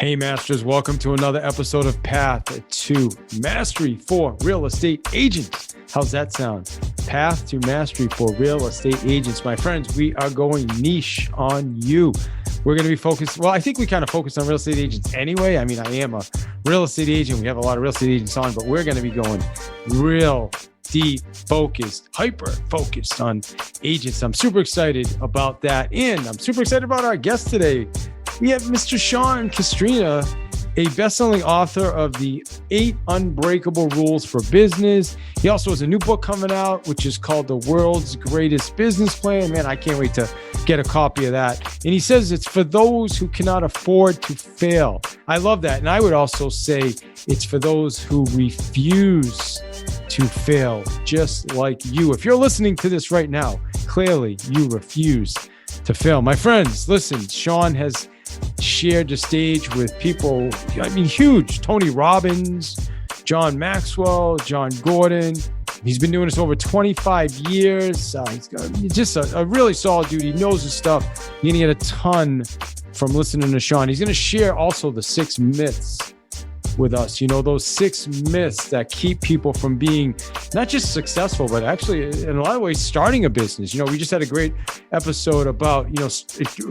Hey, Masters, welcome to another episode of Path to Mastery for Real Estate Agents. How's that sound? Path to Mastery for Real Estate Agents. My friends, we are going niche on you. We're going to be focused. Well, I think we kind of focus on real estate agents anyway. I mean, I am a real estate agent. We have a lot of real estate agents on, but we're going to be going real deep, focused, hyper focused on agents. I'm super excited about that. And I'm super excited about our guest today. We have Mr. Sean Castrina, a best-selling author of the 8 Unbreakable Rules for Business. He also has a new book coming out, which is called The World's Greatest Business Plan. Man, I can't wait to get a copy of that. And he says it's for those who cannot afford to fail. I love that. And I would also say it's for those who refuse to fail, just like you. If you're listening to this right now, clearly you refuse to fail. My friends, listen, Sean has shared the stage with people, I mean, huge. Tony Robbins, John Maxwell, John Gordon. He's been doing this over 25 years. He's just a really solid dude. He knows his stuff. You're going to get a ton from listening to Sean. He's going to share also the 6 myths with us. You know, those 6 myths that keep people from being not just successful, but actually in a lot of ways starting a business. You know, we just had a great episode about, you know,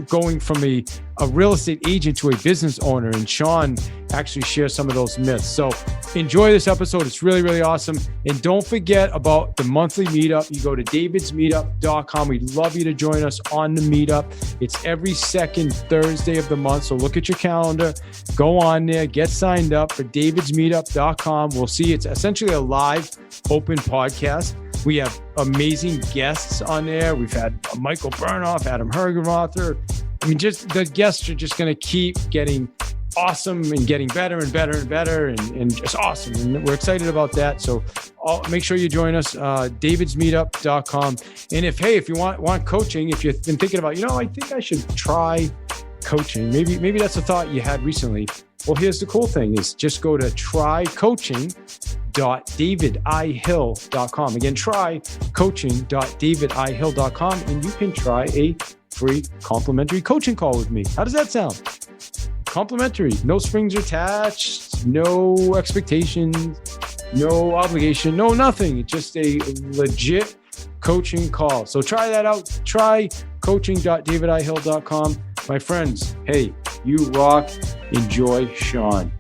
going from a real estate agent to a business owner, and Sean actually shares some of those myths. So enjoy this episode. It's really, really awesome. And don't forget about the monthly meetup. You go to davidsmeetup.com. We'd love you to join us on the meetup. It's every second Thursday of the month. So look at your calendar, go on there, get signed up for davidsmeetup.com. We'll see. It's essentially a live open podcast. We have amazing guests on there. We've had Michael Burnoff, Adam Hergenrother. I mean, just the guests are just going to keep getting awesome and getting better and better and better and just awesome. And we're excited about that. So make sure you join us, davidsmeetup.com. And if you want coaching, if you've been thinking about, I think I should try coaching. Maybe that's a thought you had recently. Well, here's the cool thing is just go to trycoaching.davidihill.com. Again, trycoaching.davidihill.com, and you can try a free complimentary coaching call with me. How does that sound? Complimentary, no strings attached, no expectations, no obligation, no nothing. Just a legit coaching call. So try that out. Try coaching.davidihill.com. My friends, hey, you rock. Enjoy Sean.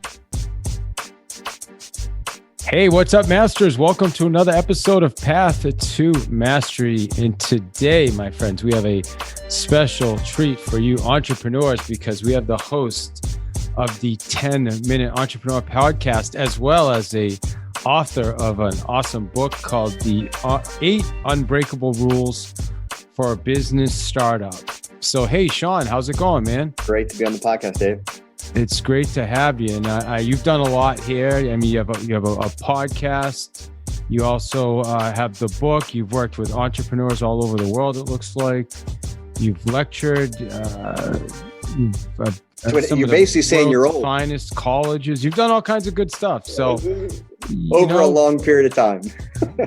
Hey, what's up, Masters? Welcome to another episode of Path to Mastery. And today, my friends, we have a special treat for you entrepreneurs because we have the host of the 10-Minute Entrepreneur Podcast, as well as a author of an awesome book called The 8 Unbreakable Rules for a Business Startup. So, hey, Sean, how's it going, man? Great to be on the podcast, Dave. It's great to have you. And you've done a lot here. I mean, you have a podcast. You also have the book. You've worked with entrepreneurs all over the world, it looks like. You've lectured. You're basically saying you're old. Finest colleges. You've done all kinds of good stuff. So over a long period of time.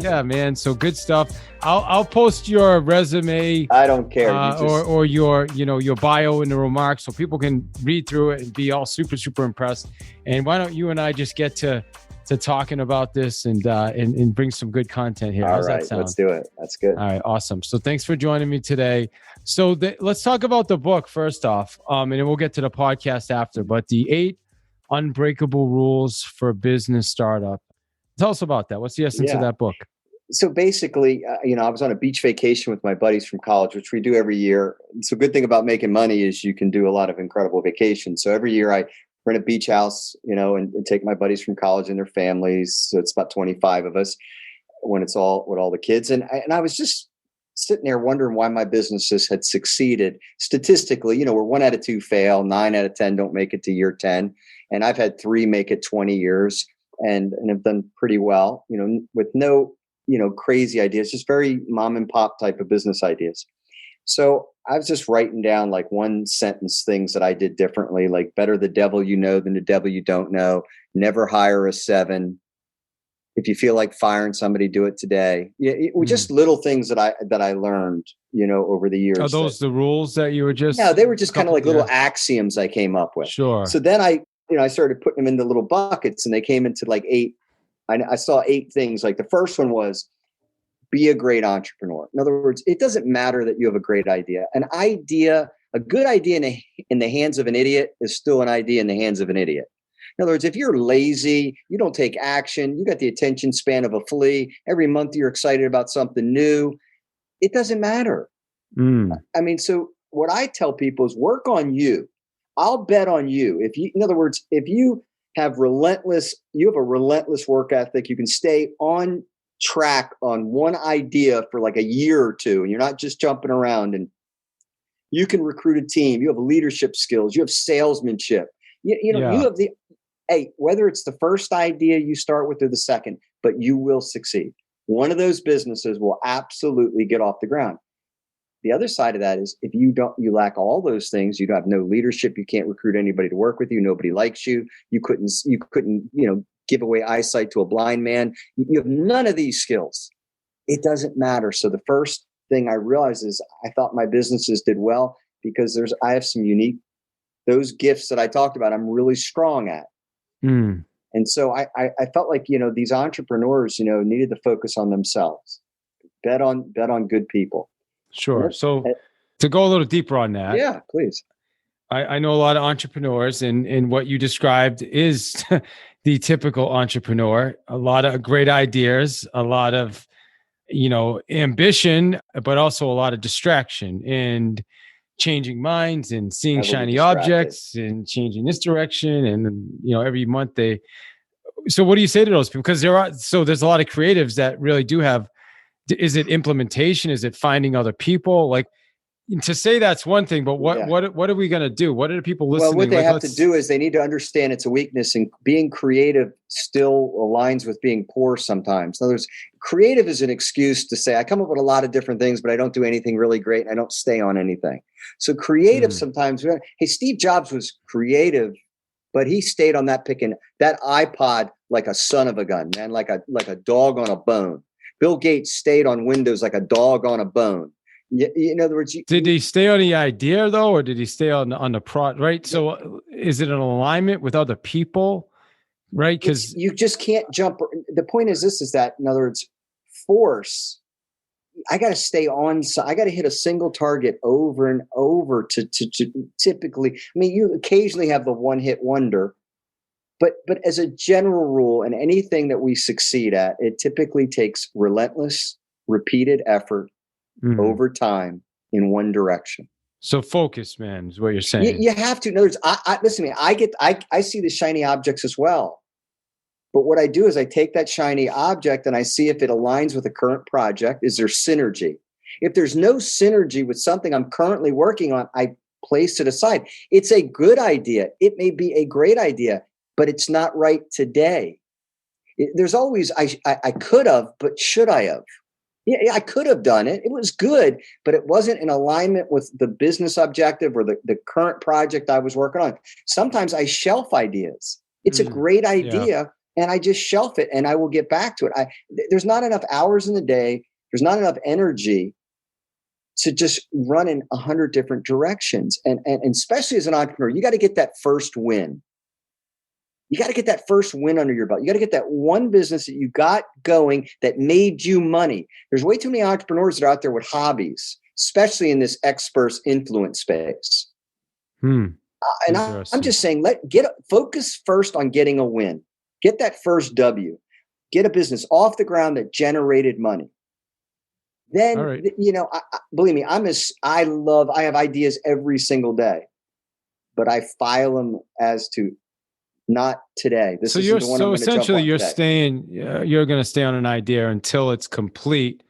Yeah, man. So good stuff. I'll post your resume. I don't care. Or your bio in the remarks so people can read through it and be all super, super impressed. And why don't you and I just get to talking about this and bring some good content here. How's that sound? Let's do it. That's good. All right. Awesome. So thanks for joining me today. So let's talk about the book first off, and then we'll get to the podcast after. But the 8 Unbreakable Rules for Business Startup. Tell us about that. What's the essence of that book? So basically, I was on a beach vacation with my buddies from college, which we do every year. So good thing about making money is you can do a lot of incredible vacations. So every year I rent a beach house, and take my buddies from college and their families. So it's about 25 of us when it's all with all the kids. And I was just sitting there wondering why my businesses had succeeded. Statistically, we're 1 out of 2 fail, 9 out of 10 don't make it to year 10. And I've had 3 make it 20 years and have done pretty well, with no, crazy ideas, just very mom and pop type of business ideas. So I was just writing down like 1 sentence things that I did differently, like better the devil you know than the devil you don't know, never hire a 7, If you feel like firing somebody, do it today. Yeah, it was just little things that I learned, over the years. Are those the rules that you were just? No, they were just kind of like little axioms I came up with. Sure. So then I started putting them into little buckets, and they came into like 8. I saw 8 things. Like the first one was be a great entrepreneur. In other words, it doesn't matter that you have a great idea. A good idea in the hands of an idiot is still an idea in the hands of an idiot. In other words, if you're lazy, you don't take action, you got the attention span of a flea, every month you're excited about something new, it doesn't matter. I mean, so what I tell people is work on you. I'll bet on you. In other words, if you have a relentless work ethic, you can stay on track on one idea for like a year or two, and you're not just jumping around, and you can recruit a team, you have leadership skills, you have salesmanship, you have whether it's the first idea you start with or the second, but you will succeed. One of those businesses will absolutely get off the ground. The other side of that is if you lack all those things, you have no leadership, you can't recruit anybody to work with you, nobody likes you, you couldn't, give away eyesight to a blind man. You have none of these skills. It doesn't matter. So the first thing I realized is I thought my businesses did well because I have some those gifts that I talked about, I'm really strong at. And so I felt like, these entrepreneurs, needed to focus on themselves, bet on good people. Sure. So to go a little deeper on that. Yeah, please. I know a lot of entrepreneurs, and what you described is the typical entrepreneur, a lot of great ideas, a lot of, ambition, but also a lot of distraction and changing minds and seeing shiny objects and changing this direction. And, every month so what do you say to those people? Because there's a lot of creatives that really do have, is it implementation? Is it finding other people? Like, to say that's one thing, but what are we going to do? What are the people listening? Well, what they have to do is they need to understand it's a weakness, and being creative still aligns with being poor sometimes. In other words, creative is an excuse to say, I come up with a lot of different things, but I don't do anything really great, and I don't stay on anything. So creative sometimes, hey, Steve Jobs was creative, but he stayed on that picking that iPod like a son of a gun, man, like a dog on a bone. Bill Gates stayed on Windows like a dog on a bone. In other words, did he stay on the idea though, or did he stay on the product? Right. So is it an alignment with other people? Right. Because you just can't jump. The point is that, in other words, force, I got to stay on. So I got to hit a single target over and over to typically, I mean, you occasionally have the one hit wonder, but as a general rule, and anything that we succeed at, it typically takes relentless, repeated effort over time in one direction. So focus, man, is what you're saying. You have to. In other words, listen to me. I see the shiny objects as well. But what I do is I take that shiny object and I see if it aligns with a current project. Is there synergy? If there's no synergy with something I'm currently working on, I place it aside. It's a good idea. It may be a great idea, but it's not right today. There's always, I could have, but should I have? Yeah, I could have done it. It was good, but it wasn't in alignment with the business objective or the current project I was working on. Sometimes I shelf ideas. It's a great idea, and I just shelf it, and I will get back to it. There's not enough hours in the day. There's not enough energy to just run in 100 different directions. And especially as an entrepreneur, you got to get that first win. You got to get that first win under your belt. You got to get that one business that you got going that made you money. There's way too many entrepreneurs that are out there with hobbies, especially in this experts influence space. And I'm just saying, focus first on getting a win. Get that first W. Get a business off the ground that generated money. Then, believe me, I have ideas every single day, but I file them as to not today. This is the one I'm essentially you're today. You're going to stay on an idea until it's complete,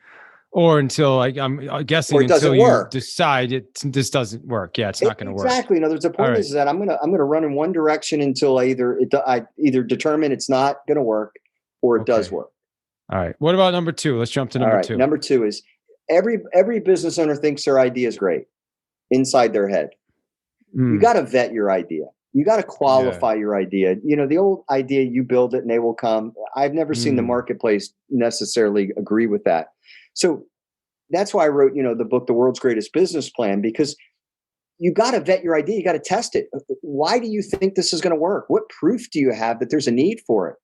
or until I'm guessing until you decide this doesn't work. Yeah, it's not going to work. Exactly. In other words, the point is that I'm going to run in one direction until I either determine it's not going to work or it does work. All right. What about number 2? Let's jump to number 2. Number 2 is every business owner thinks their idea is great inside their head. You got to vet your idea. You got to qualify your idea. The old idea, you build it and they will come. I've never seen the marketplace necessarily agree with that. So that's why I wrote, the book, The World's Greatest Business Plan, because you got to vet your idea. You got to test it. Why do you think this is going to work? What proof do you have that there's a need for it?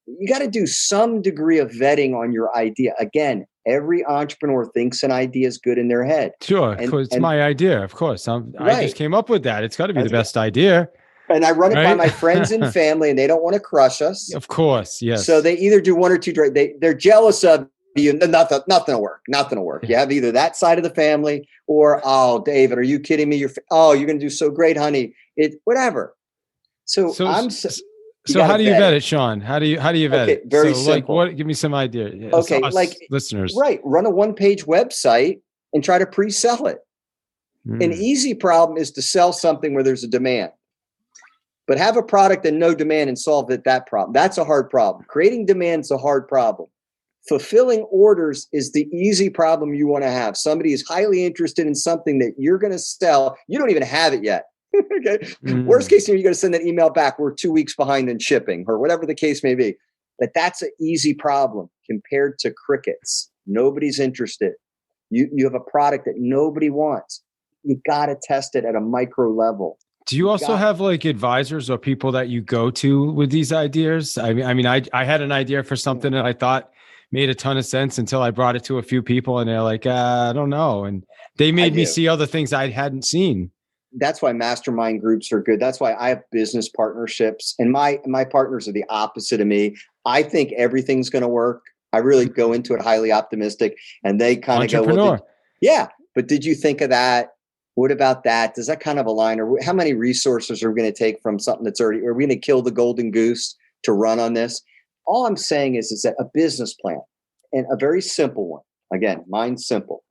You got to do some degree of vetting on your idea. Again, every entrepreneur thinks an idea is good in their head. Sure. It's my idea. Of course. I just came up with that. It's got to be the best idea. And I run it by my friends and family, and they don't want to crush us. Of course. Yes. So they either do one or two. They're jealous of you. Nothing will work. Nothing will work. You have either that side of the family or, oh, David, are you kidding me? You're going to do so great, honey. Whatever. So how do you vet it, Sean? How do you vet it? Very simple. Give me some idea. Okay, listeners. Right. Run a one-page website and try to pre-sell it. An easy problem is to sell something where there's a demand. But have a product and no demand and solve that problem. That's a hard problem. Creating demand is a hard problem. Fulfilling orders is the easy problem you want to have. Somebody is highly interested in something that you're going to sell. You don't even have it yet. Okay. Worst case scenario, you're going to send that email back. We're 2 weeks behind in shipping or whatever the case may be. But that's an easy problem compared to crickets. Nobody's interested. You have a product that nobody wants. You got to test it at a micro level. Do you also have like advisors or people that you go to with these ideas? I had an idea for something that I thought made a ton of sense until I brought it to a few people and they're like, I don't know. And they made me see other things I hadn't seen. That's why mastermind groups are good. That's why I have business partnerships, and my partners are the opposite of me. I think everything's going to work. I really go into it highly optimistic, and they kind of go, well, but did you think of that? What about that? Does that kind of align? Or how many resources are we going to take from something that's already, are we going to kill the golden goose to run on this? All I'm saying is that a business plan, and a very simple one. Again, mine's simple.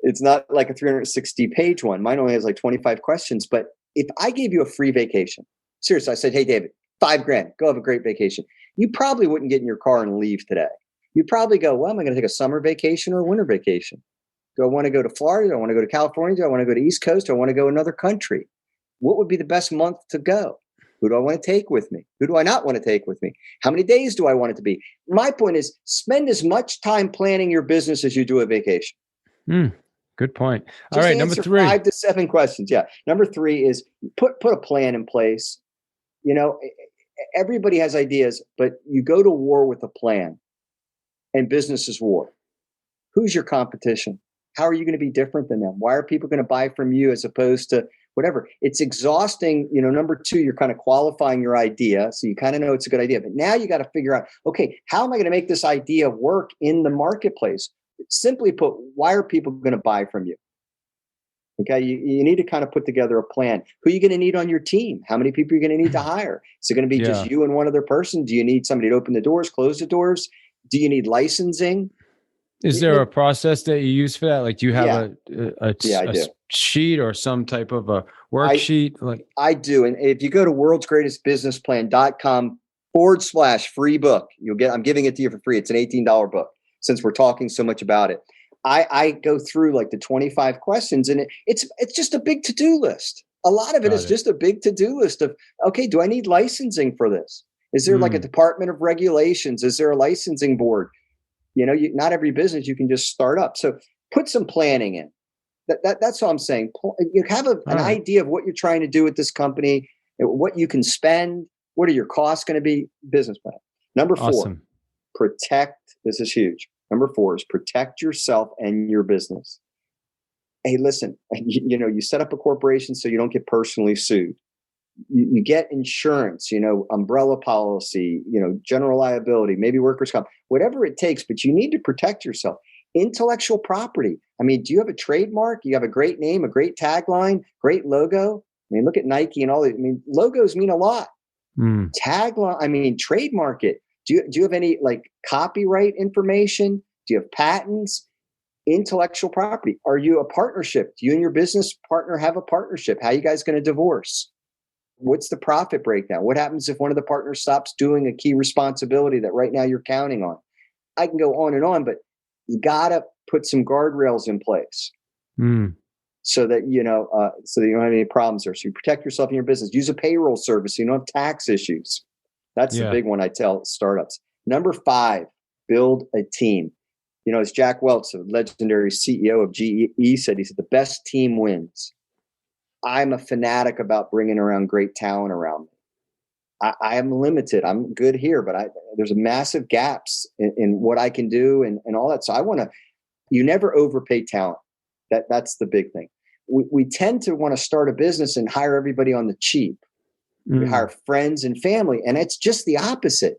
It's not like a 360-page one. Mine only has like 25 questions. But if I gave you a free vacation, seriously, I said, hey, David, $5,000, go have a great vacation. You probably wouldn't get in your car and leave today. You'd probably go, well, am I going to take a summer vacation or a winter vacation? Do I want to go to Florida? Do I want to go to California? Do I want to go to East Coast? Do I want to go another country? What would be the best month to go? Who do I want to take with me? Who do I not want to take with me? How many days do I want it to be? My point is, spend as much time planning your business as you do a vacation. Good point. All right, number 3. 5 to 7 questions. Yeah. Number 3 is put a plan in place. Everybody has ideas, but you go to war with a plan, and business is war. Who's your competition? How are you going to be different than them? Why are people going to buy from you as opposed to whatever? It's exhausting. Number 2, you're kind of qualifying your idea. So you kind of know it's a good idea, but now you got to figure out, okay, how am I going to make this idea work in the marketplace? Simply put, why are people going to buy from you? Okay. You need to kind of put together a plan. Who are you going to need on your team? How many people are you going to need to hire? Is it going to be just you and one other person? Do you need somebody to open the doors, close the doors? Do you need licensing? Is there a process that you use for that? Like, do you have a sheet or some type of a worksheet? I do. And if you go to worldsgreatestbusinessplan.com/free book, I'm giving it to you for free. It's an $18 book since we're talking so much about it. I go through like the 25 questions, and it's just a big to-do list. A lot of it is just a big to-do list of, okay, do I need licensing for this? Is there like a Department of Regulations? Is there a licensing board? Not every business you can just start up. So put some planning in. That's all I'm saying. You have an idea of what you're trying to do with this company, what you can spend, what are your costs going to be? Business plan. Number 4, protect. This is huge. Number 4 is protect yourself and your business. Hey, listen, you set up a corporation so you don't get personally sued. You get insurance, umbrella policy, general liability, maybe workers' comp, whatever it takes, but you need to protect yourself. Intellectual property. Do you have a trademark? You have a great name, a great tagline, great logo. Look at Nike and all that. Logos mean a lot. Tagline, trademark it. Do you have any copyright information? Do you have patents? Intellectual property. Are you a partnership? Do you and your business partner have a partnership? How are you guys going to divorce? What's the profit breakdown? What happens if one of the partners stops doing a key responsibility that right now you're counting on? I can go on and on, but you got to put some guardrails in place. so that, so that you don't have any problems there. So you protect yourself in your business. Use a payroll service so you don't have tax issues. That's the big one I tell startups. Number 5, build a team. As Jack Welch, a legendary CEO of GE, said, he said, the best team wins. I'm a fanatic about bringing around great talent around me. I am limited. I'm good here, but there's massive gaps in what I can do and all that. So you never overpay talent. That's the big thing. We tend to want to start a business and hire everybody on the cheap. We hire friends and family, and it's just the opposite.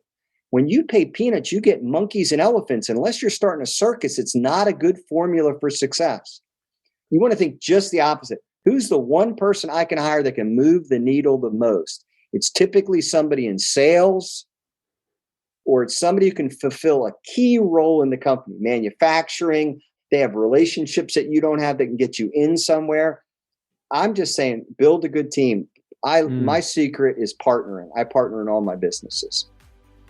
When you pay peanuts, you get monkeys and elephants. Unless you're starting a circus, it's not a good formula for success. You want to think just the opposite. Who's the one person I can hire that can move the needle the most? It's typically somebody in sales, or it's somebody who can fulfill a key role in the company. Manufacturing, they have relationships that you don't have that can get you in somewhere. I'm just saying, build a good team. My secret is partnering. I partner in all my businesses.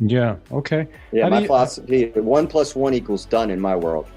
Yeah. Okay. Yeah. My philosophy, 1 + 1 = done in my world.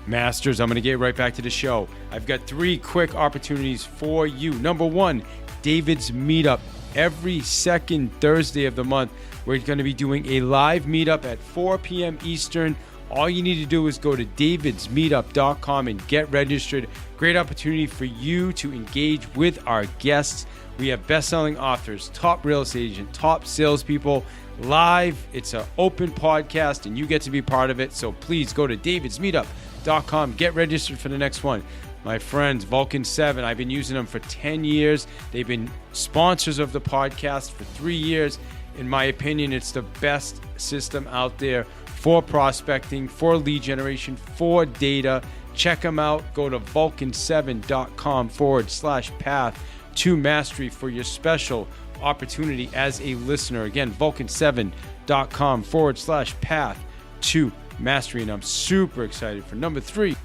Masters, I'm going to get right back to the show. I've got 3 quick opportunities for you. Number 1, David's Meetup. Every second Thursday of the month, we're going to be doing a live meetup at 4 p.m. Eastern. All you need to do is go to davidsmeetup.com and get registered. Great opportunity for you to engage with our guests. We have best-selling authors, top real estate agents, top salespeople live. It's an open podcast, and you get to be part of it. So please go to davidsmeetup.com. Get registered for the next one. My friends, Vulcan 7, I've been using them for 10 years. They've been sponsors of the podcast for 3 years. In my opinion, it's the best system out there for prospecting, for lead generation, for data. Check them out. Go to vulcan7.com/path to mastery for your special opportunity as a listener. Again, vulcan7.com/path to mastery. And I'm super excited for number 3,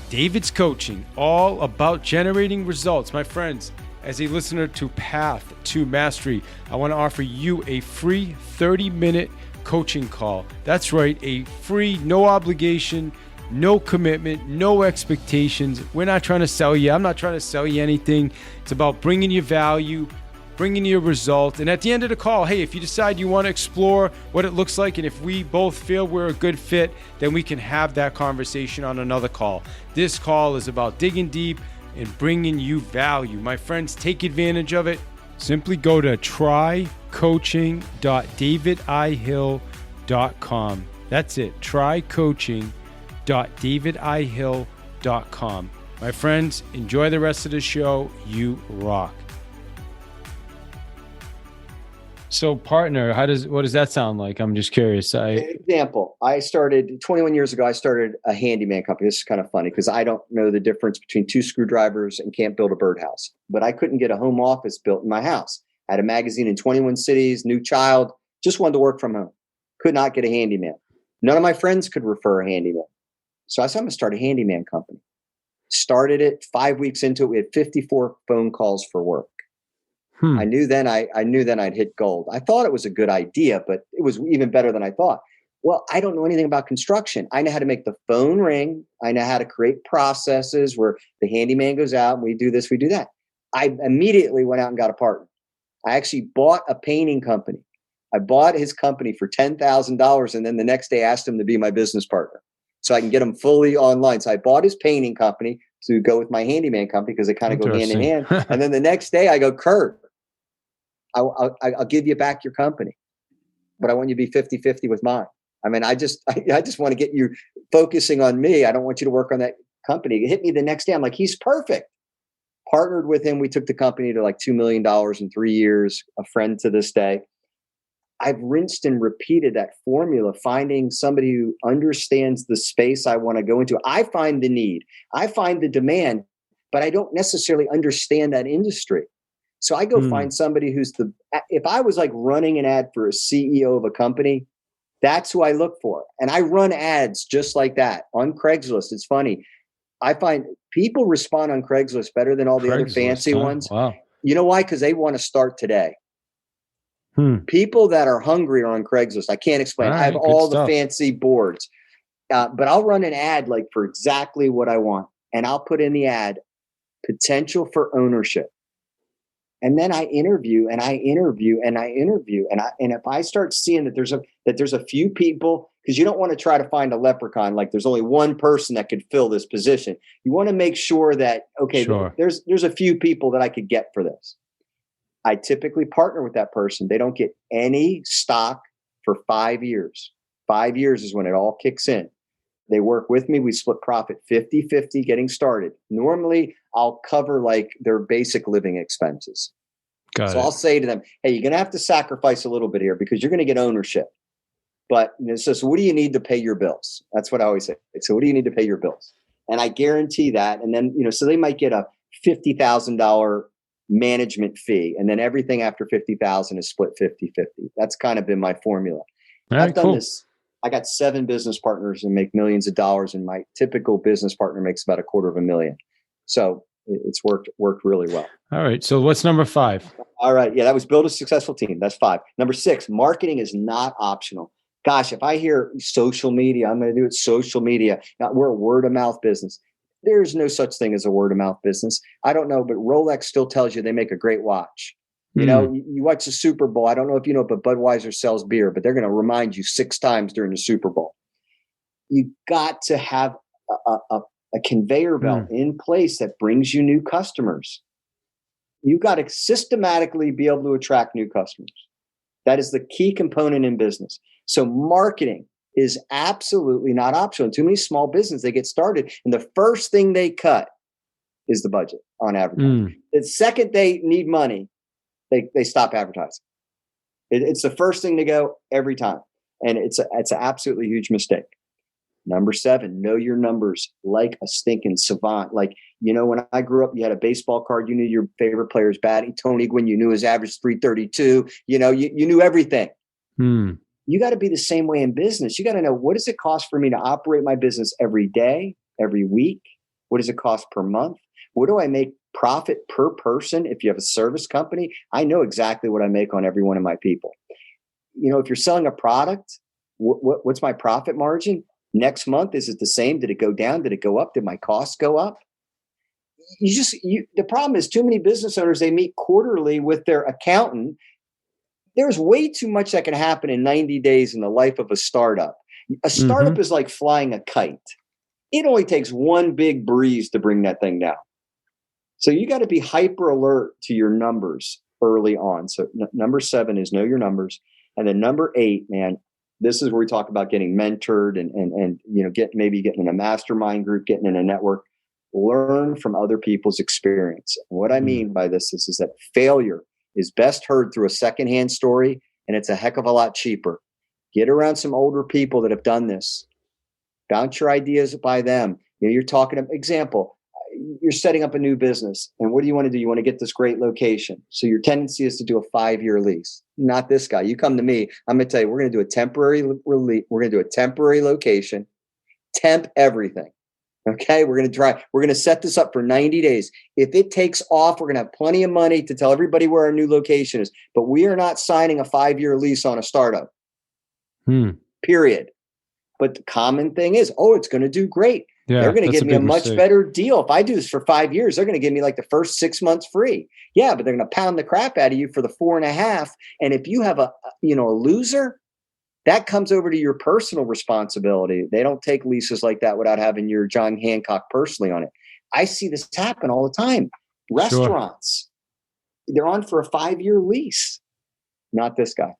David's Coaching, all about generating results. My friends, as a listener to Path to Mastery, I want to offer you a free 30-minute coaching call. That's right, a free, no obligation, no commitment, no expectations. We're not trying to sell you. I'm not trying to sell you anything. It's about bringing you value, bringing you a result. And at the end of the call, hey, if you decide you want to explore what it looks like, and if we both feel we're a good fit, then we can have that conversation on another call. This call is about digging deep and bringing you value. My friends, take advantage of it. Simply go to trycoaching.davidihill.com. That's it, trycoaching.davidihill.com. My friends, enjoy the rest of the show. You rock. So partner, what does that sound like? I'm just curious. Example, I started 21 years ago. I started a handyman company. This is kind of funny because I don't know the difference between 2 screwdrivers and can't build a birdhouse, but I couldn't get a home office built in my house. I had a magazine in 21 cities, new child, just wanted to work from home. Could not get a handyman. None of my friends could refer a handyman. So I said, I'm going to start a handyman company. Started it. 5 weeks into it, we had 54 phone calls for work. I knew then I'd hit gold. I thought it was a good idea, but it was even better than I thought. Well, I don't know anything about construction. I know how to make the phone ring. I know how to create processes where the handyman goes out and we do this, we do that. I immediately went out and got a partner. I actually bought a painting company. I bought his company for $10,000, and then the next day asked him to be my business partner so I can get him fully online. So I bought his painting company to go with my handyman company because they kind of go hand in hand. And then the next day I go, Kurt, I'll give you back your company, but I want you to be 50-50 with mine. I mean, I just want to get you focusing on me. I don't want you to work on that company. It hit me the next day. I'm like, he's perfect. Partnered with him. We took the company to like $2 million in 3 years, a friend to this day. I've rinsed and repeated that formula, finding somebody who understands the space I want to go into. I find the need, I find the demand, but I don't necessarily understand that industry. So I go find somebody who's if I was like running an ad for a CEO of a company, that's who I look for. And I run ads just like that on Craigslist. It's funny. I find people respond on Craigslist better than all the other fancy ones. Wow. You know why? Because they want to start today. People that are hungry are on Craigslist. I can't explain. I have all the fancy boards, but I'll run an ad like for exactly what I want. and I'll put in the ad, potential for ownership. And then I interview and I interview and I interview. And if I start seeing that there's a few people, because you don't want to try to find a leprechaun, like there's only one person that could fill this position. You want to make sure that, okay, Sure. there's a few people that I could get for this. I typically partner with that person. They don't get any stock for 5 years. 5 years is when it all kicks in. They work with me. We split profit 50-50 getting started. Normally, I'll cover like their basic living expenses. So I'll say to them, hey, you're going to have to sacrifice a little bit here because you're going to get ownership. But so what do you need to pay your bills? That's what I always say. So what do you need to pay your bills? And I guarantee that. And then, so they might get a $50,000 management fee. And then everything after 50,000 is split 50-50. That's kind of been my formula. I've done this. I got 7 business partners and make millions of dollars, and my typical business partner makes about $250,000. So it's worked really well. All right. So what's number 5? All right. Yeah, that was build a successful team. That's 5. Number 6, marketing is not optional. Gosh, if I hear social media, I'm going to do it social media. Now, we're a word of mouth business. There's no such thing as a word of mouth business. I don't know, but Rolex still tells you they make a great watch. You know, you watch the Super Bowl. I don't know if you know, but Budweiser sells beer, but they're going to remind you 6 times during the Super Bowl. You got to have a conveyor belt in place that brings you new customers. You got to systematically be able to attract new customers. That is the key component in business. So marketing is absolutely not optional. In too many small businesses, they get started, and the first thing they cut is the budget on advertising. The second they need money, they stop advertising. It's the first thing to go every time. And it's an absolutely huge mistake. Number 7, know your numbers like a stinking savant. Like, when I grew up, you had a baseball card. You knew your favorite player's batting. Tony Gwynn, you knew his average 332. You knew everything. You got to be the same way in business. You got to know, what does it cost for me to operate my business every day, every week? What does it cost per month? What do I make profit per person? If you have a service company, I know exactly what I make on every one of my people. If you're selling a product, what's my profit margin? Next month, is it the same? Did it go down? Did it go up? Did my costs go up? The problem is too many business owners, they meet quarterly with their accountant. There's way too much that can happen in 90 days in the life of a startup. A startup is like flying a kite. It only takes one big breeze to bring that thing down. So you got to be hyper alert to your numbers early on. So number 7 is know your numbers. And then number 8, man, this is where we talk about getting mentored and getting in a mastermind group, getting in a network. Learn from other people's experience. And what I mean by this is that failure is best heard through a secondhand story, and it's a heck of a lot cheaper. Get around some older people that have done this. Bounce your ideas by them. You're talking, example, you're setting up a new business, and what do you want to do? You want to get this great location. So your tendency is to do a 5-year lease. Not this guy. You come to me, I'm going to tell you, we're going to do a temporary We're going to do a temporary location, temp everything. Okay. We're going to set this up for 90 days. If it takes off, we're going to have plenty of money to tell everybody where our new location is, but we are not signing a 5-year lease on a startup. Period. But the common thing is, it's going to do great. Yeah, they're going to give me a much better deal. If I do this for 5 years, they're going to give me like the first 6 months free. Yeah, but they're going to pound the crap out of you for the 4.5. And if you have a loser, that comes over to your personal responsibility. They don't take leases like that without having your John Hancock personally on it. I see this happen all the time. Restaurants, they're on for a 5-year lease. Not this guy.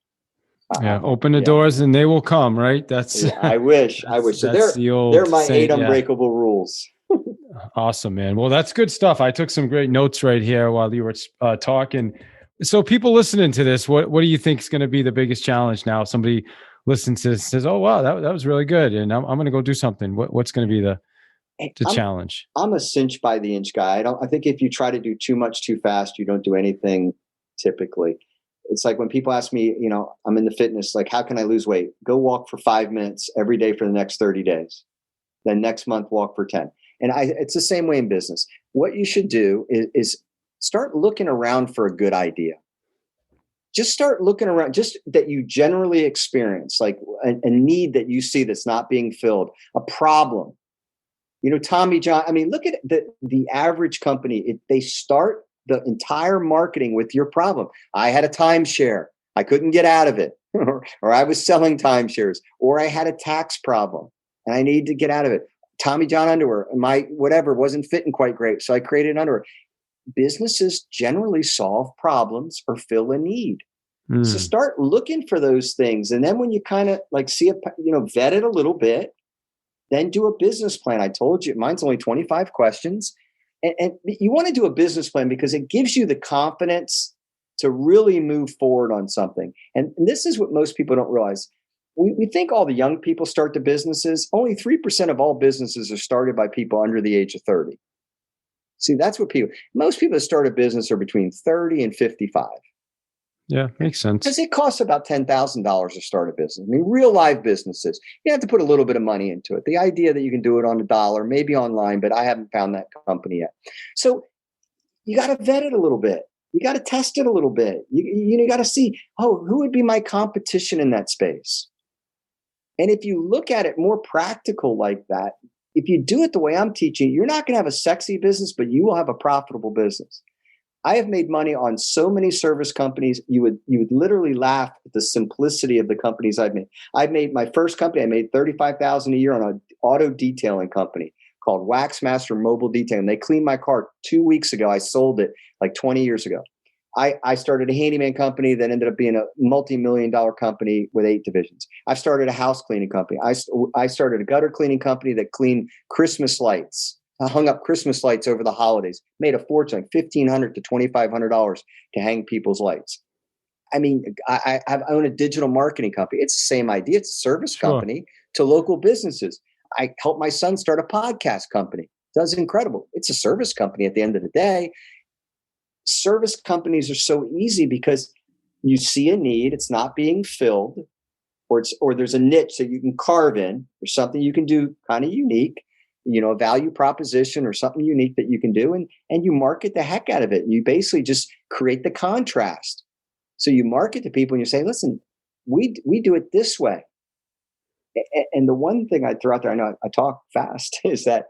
Open the doors and they will come, right? That's I wish. So they're my 8 unbreakable rules. Awesome, man. Well, that's good stuff. I took some great notes right here while you were talking. So people listening to this, what do you think is going to be the biggest challenge now? If somebody listens to this and says, oh, wow, that was really good. And I'm going to go do something. What's going to be the challenge? I'm a cinch by the inch guy. I think if you try to do too much too fast, you don't do anything typically. It's like when people ask me, I'm in the fitness, like, how can I lose weight? Go walk for 5 minutes every day for the next 30 days. Then next month, walk for 10. And it's the same way in business. What you should do is start looking around for a good idea. Just start looking around, just that you generally experience, like a need that you see that's not being filled, a problem. Tommy John. I mean, look at the average company. They start the entire marketing with your problem. I had a timeshare. I couldn't get out of it. or I was selling timeshares, or I had a tax problem and I needed to get out of it. Tommy John underwear, my whatever wasn't fitting quite great. So I created underwear. Businesses generally solve problems or fill a need. So start looking for those things. And then when you kind of like vet it a little bit, then do a business plan. I told you mine's only 25 questions. And you want to do a business plan because it gives you the confidence to really move forward on something. And this is what most people don't realize. We think all the young people start the businesses. Only 3% of all businesses are started by people under the age of 30. See, that's what most people that start a business are between 30 and 55. Yeah, makes sense. Because it costs about $10,000 to start a business. I mean, real live businesses, you have to put a little bit of money into it. The idea that you can do it on a dollar, maybe online, but I haven't found that company yet. So you got to vet it a little bit. You got to test it a little bit. You got to see, who would be my competition in that space? And if you look at it more practical like that, if you do it the way I'm teaching, you're not going to have a sexy business, but you will have a profitable business. I have made money on so many service companies. You would literally laugh at the simplicity of the companies I've made. I've made my first company. I made $35,000 a year on an auto detailing company called Waxmaster Mobile Detailing. They cleaned my car 2 weeks ago. I sold it like 20 years ago. I started a handyman company that ended up being a multi-million-dollar company with 8 divisions. I've started a house cleaning company. I started a gutter cleaning company that cleaned Christmas lights. I hung up Christmas lights over the holidays, made a fortune, like $1,500 to $2,500 to hang people's lights. I mean, I own a digital marketing company. It's the same idea. It's a service company to local businesses. I helped my son start a podcast company. Does incredible. It's a service company at the end of the day. Service companies are so easy because you see a need, it's not being filled, or there's a niche that you can carve in, or something you can do kind of unique, a value proposition or something unique that you can do, and you market the heck out of it. And you basically just create the contrast. So you market to people and you say, listen, we do it this way. And the one thing I throw out there, I know I talk fast, is that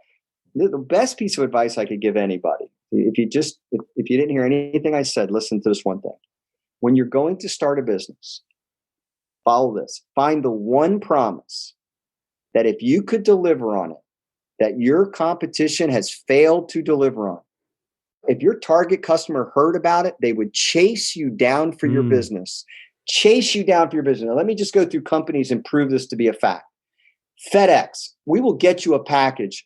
the best piece of advice I could give anybody, if you didn't hear anything I said, listen to this one thing. When you're going to start a business, follow this. Find the one promise that if you could deliver on it, that your competition has failed to deliver on. If your target customer heard about it, they would chase you down for your business. Chase you down for your business. Now, let me just go through companies and prove this to be a fact. FedEx, we will get you a package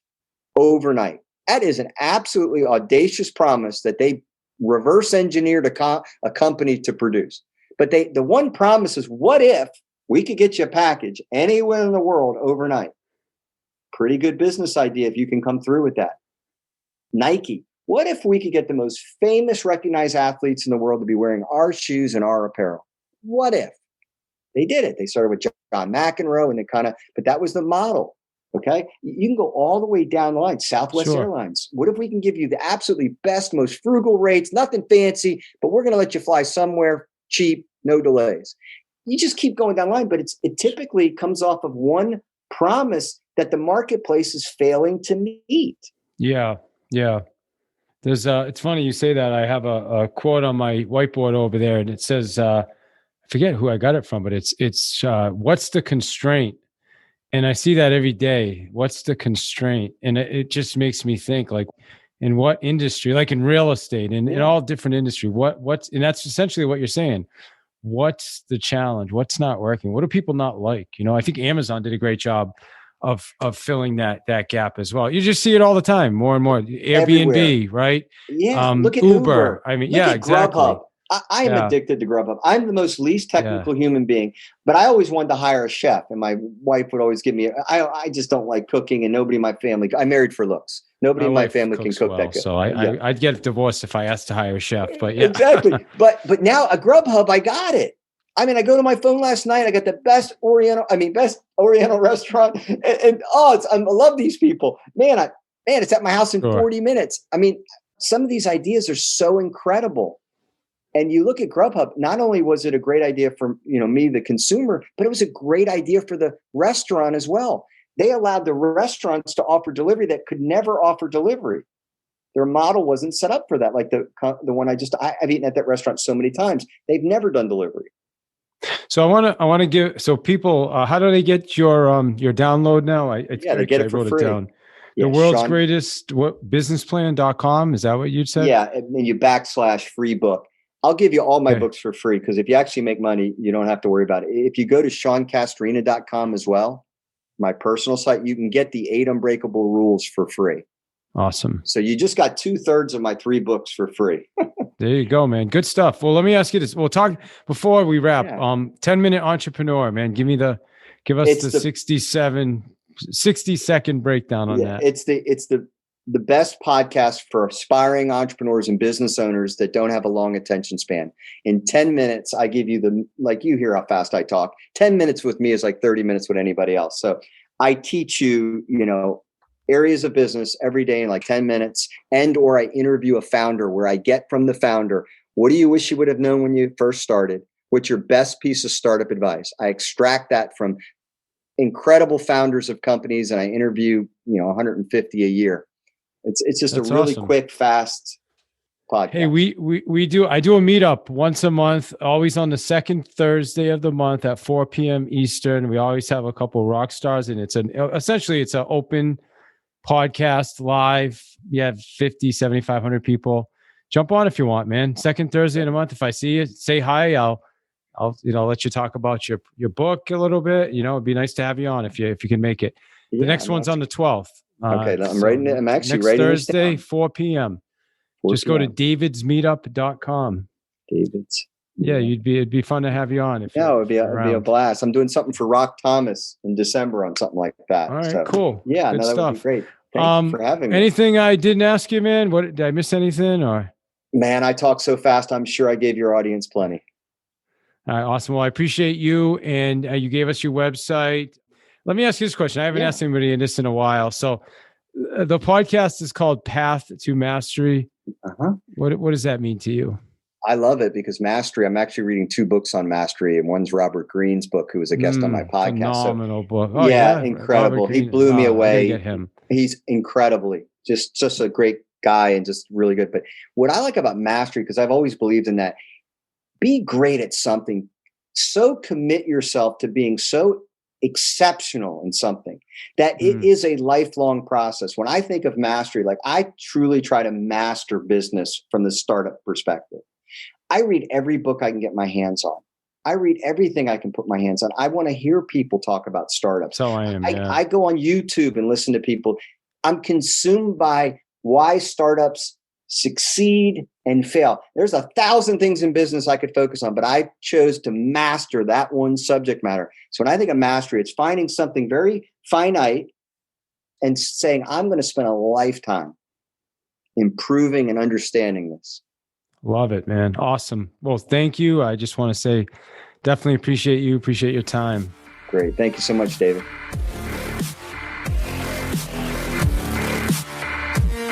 overnight. That is an absolutely audacious promise that they reverse engineered a company to produce. But the one promise is, what if we could get you a package anywhere in the world overnight? Pretty good business idea if you can come through with that. Nike, what if we could get the most famous, recognized athletes in the world to be wearing our shoes and our apparel? What if? They did it. They started with John McEnroe, and but that was the model. Okay. You can go all the way down the line. Southwest Airlines. What if we can give you the absolutely best, most frugal rates, nothing fancy, but we're going to let you fly somewhere cheap, no delays. You just keep going down the line, but it typically comes off of one promise that the marketplace is failing to meet. Yeah. Yeah. There's it's funny you say that. I have a quote on my whiteboard over there, and it says, I forget who I got it from, but it's what's the constraint? And I see that every day. What's the constraint? And it just makes me think, like, in what industry, like in real estate and in all different industry, and that's essentially what you're saying. What's the challenge? What's not working? What do people not like? I think Amazon did a great job of filling that gap as well. You just see it all the time, more and more. Airbnb, everywhere. Right? Yeah. Look at Uber. I mean, look at exactly. Grubhub. I am addicted to Grubhub. I'm the most least technical human being, but I always wanted to hire a chef, and my wife would always give me. I just don't like cooking, and nobody in my family. I married for looks. Nobody in my family can cook that good. So I'd get divorced if I asked to hire a chef. But yeah, exactly. But now a Grubhub, I got it. I mean, I go to my phone last night. I got the best Oriental restaurant, and I love these people. Man, it's at my house in 40 minutes. I mean, some of these ideas are so incredible. And you look at Grubhub, not only was it a great idea for me, the consumer, but it was a great idea for the restaurant as well. they allowed the restaurants to offer delivery that could never offer delivery. Their model wasn't set up for that. Like the one I've eaten at that restaurant so many times. They've never done delivery. So I want to give, so people, how do they get your download now? They get it for free. It down. The world's greatest businessplan.com. Is that what you said? Yeah. And then you / free book. I'll give you all my books for free, because if you actually make money, you don't have to worry about it. If you go to SeanCastrina.com as well, my personal site, you can get the 8 Unbreakable Rules for free. Awesome. So you just got 2/3 of my 3 books for free. There you go, man. Good stuff. Well, let me ask you this. We'll talk before we wrap. 10-minute entrepreneur, man. Give us the 60-second breakdown on that. It's the best podcast for aspiring entrepreneurs and business owners that don't have a long attention span. In 10 minutes, I give you like you hear how fast I talk. 10 minutes with me is like 30 minutes with anybody else. So I teach you, areas of business every day in like 10 minutes, or I interview a founder where I get from the founder, what do you wish you would have known when you first started? What's your best piece of startup advice? I extract that from incredible founders of companies, and I interview, 150 a year. It's just That's a really awesome. Quick, fast podcast. Hey, I do a meetup once a month, always on the second Thursday of the month at 4 p.m. Eastern. We always have a couple of rock stars, and it's essentially an open podcast live. You have 50, 7,500 people. Jump on if you want, man. Second Thursday in a month. If I see you, say hi. I'll let you talk about your book a little bit. It'd be nice to have you on if you can make it. The next one's on the 12th. Okay, I'm writing it. I'm actually writing it. Next Thursday, 4 p.m. Just go to davidsmeetup.com. David's. Yeah, it'd be fun to have you on. It'd be a blast. I'm doing something for Rock Thomas in December on something like that. All right, cool. Yeah, good stuff. That would be great. Thanks for having me. Anything I didn't ask you, man? Did I miss anything? Or man, I talk so fast. I'm sure I gave your audience plenty. All right, awesome. Well, I appreciate you, and you gave us your website. Let me ask you this question. I haven't asked anybody this in a while. So the podcast is called Path to Mastery. What does that mean to you? I love it because mastery, I'm actually reading 2 books on mastery, and one's Robert Greene's book, who was a guest on my podcast. Phenomenal book. Oh, yeah, incredible. He blew me away. Get him. He's incredibly, just a great guy and just really good. But what I like about mastery, because I've always believed in that, be great at something. So commit yourself to being so exceptional in something that it is a lifelong process. When I think of mastery, like I truly try to master business from the startup perspective. I read every book I can get my hands on. I read everything I can put my hands on. I want to hear people talk about startups. So I am. I go on YouTube and listen to people. I'm consumed by why startups succeed and fail. There's 1,000 things in business I could focus on, but I chose to master that one subject matter. So when I think of mastery, it's finding something very finite and saying, I'm going to spend a lifetime improving and understanding this. Love it, man. Awesome. Well, thank you. I just want to say, definitely appreciate you. Appreciate your time. Great. Thank you so much, David.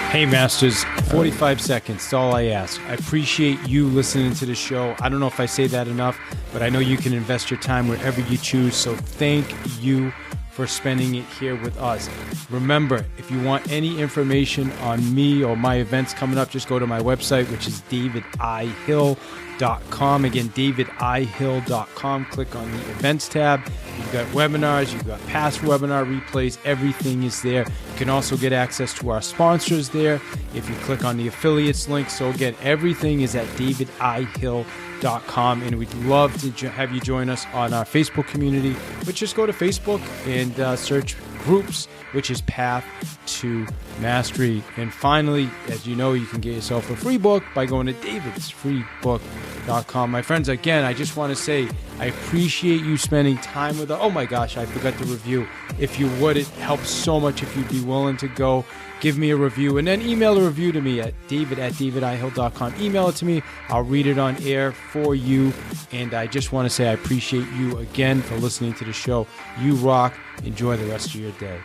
Hey, Masters, 45 seconds. That's all I ask. I appreciate you listening to the show. I don't know if I say that enough, but I know you can invest your time wherever you choose. So thank you for spending it here with us. Remember, if you want any information on me or my events coming up, just go to my website, which is davidihill.com. Again, davidihill.com. Click on the events tab. You've got webinars, you've got past webinar replays. Everything is there. You can also get access to our sponsors there if you click on the affiliates link. So again, everything is at davidihill.com. And we'd love to have you join us on our Facebook community, which just go to Facebook and search groups, which is Path to Mastery. And finally, as you know, you can get yourself a free book by going to davidsfreebook.com. My friends, again, I just want to say I appreciate you spending time with us. Oh my gosh, I forgot to review. If you would, it helps so much if you'd be willing to go give me a review, and then email a review to me at david@davidihill.com. Email it to me. I'll read it on air for you. And I just want to say I appreciate you again for listening to the show. You rock. Enjoy the rest of your day.